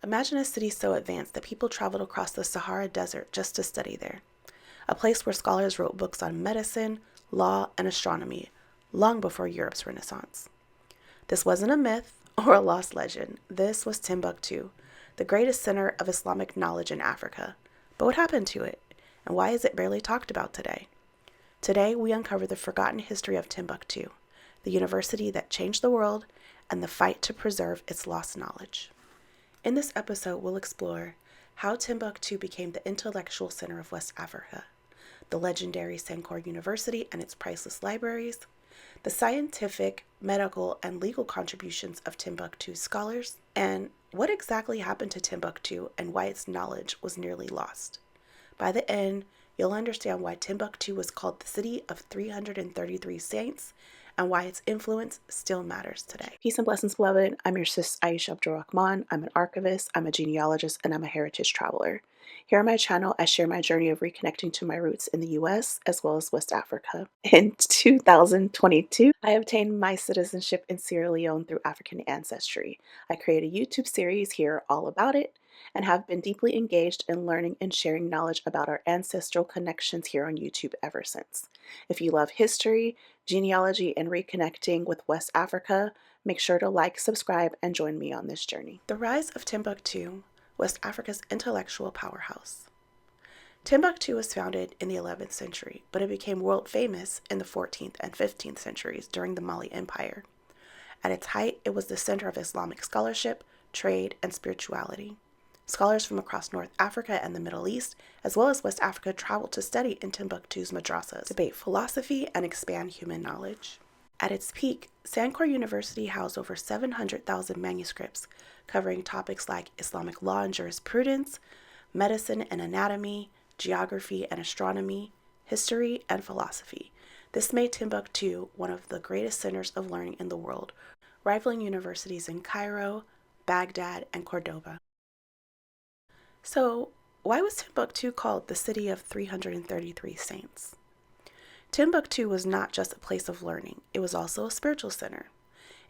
Imagine a city so advanced that people traveled across the Sahara Desert just to study there. A place where scholars wrote books on medicine, law, and astronomy, long before Europe's Renaissance. This wasn't a myth or a lost legend. This was Timbuktu, the greatest center of Islamic knowledge in Africa. But what happened to it? And why is it barely talked about today? Today, we uncover the forgotten history of Timbuktu, the university that changed the world, and the fight to preserve its lost knowledge. In this episode, we'll explore how Timbuktu became the intellectual center of West Africa, the legendary Sankore University and its priceless libraries, the scientific, medical, and legal contributions of Timbuktu's scholars, and what exactly happened to Timbuktu and why its knowledge was nearly lost. By the end, you'll understand why Timbuktu was called the city of 333 saints and why its influence still matters today. Peace and blessings, beloved. I'm your sis, Aisha Abdul Rahman. I'm an archivist, I'm a genealogist, and I'm a heritage traveler. Here on my channel, I share my journey of reconnecting to my roots in the US as well as West Africa. In 2022, I obtained my citizenship in Sierra Leone through African ancestry. I created a YouTube series here all about it and have been deeply engaged in learning and sharing knowledge about our ancestral connections here on YouTube ever since. If you love history, genealogy, and reconnecting with West Africa, make sure to like, subscribe, and join me on this journey. The rise of Timbuktu, West Africa's intellectual powerhouse. Timbuktu was founded in the 11th century, but it became world famous in the 14th and 15th centuries during the Mali Empire. At its height, it was the center of Islamic scholarship, trade, and spirituality. Scholars from across North Africa and the Middle East, as well as West Africa, traveled to study in Timbuktu's madrasas, debate philosophy, and expand human knowledge. At its peak, Sankore University housed over 700,000 manuscripts covering topics like Islamic law and jurisprudence, medicine and anatomy, geography and astronomy, history and philosophy. This made Timbuktu one of the greatest centers of learning in the world, rivaling universities in Cairo, Baghdad, and Cordoba. So, why was Timbuktu called the city of 333 saints? Timbuktu was not just a place of learning, it was also a spiritual center.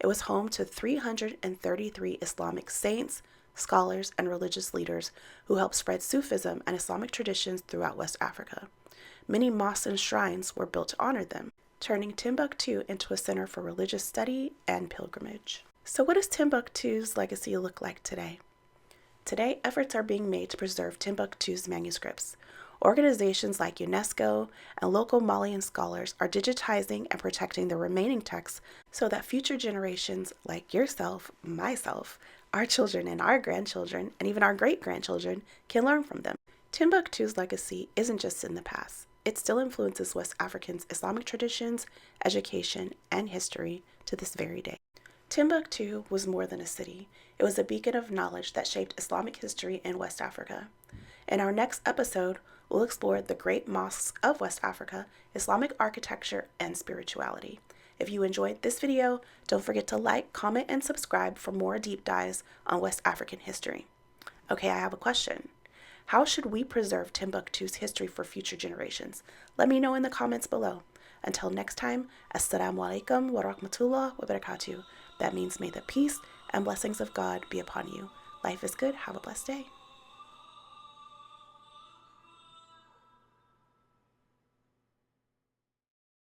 It was home to 333 Islamic saints, scholars, and religious leaders who helped spread Sufism and Islamic traditions throughout West Africa. Many mosques and shrines were built to honor them, turning Timbuktu into a center for religious study and pilgrimage. So what does Timbuktu's legacy look like today? Today, efforts are being made to preserve Timbuktu's manuscripts. Organizations like UNESCO and local Malian scholars are digitizing and protecting the remaining texts so that future generations like yourself, myself, our children and our grandchildren, and even our great-grandchildren can learn from them. Timbuktu's legacy isn't just in the past. It still influences West Africans' Islamic traditions, education, and history to this very day. Timbuktu was more than a city. It was a beacon of knowledge that shaped Islamic history in West Africa. In our next episode, we'll explore the great mosques of West Africa, Islamic architecture, and spirituality. If you enjoyed this video, don't forget to like, comment, and subscribe for more deep dives on West African history. Okay, I have a question. How should we preserve Timbuktu's history for future generations? Let me know in the comments below. Until next time, Assalamu alaikum wa rahmatullah wa barakatuh. That means may the peace and blessings of God be upon you. Life is good. Have a blessed day.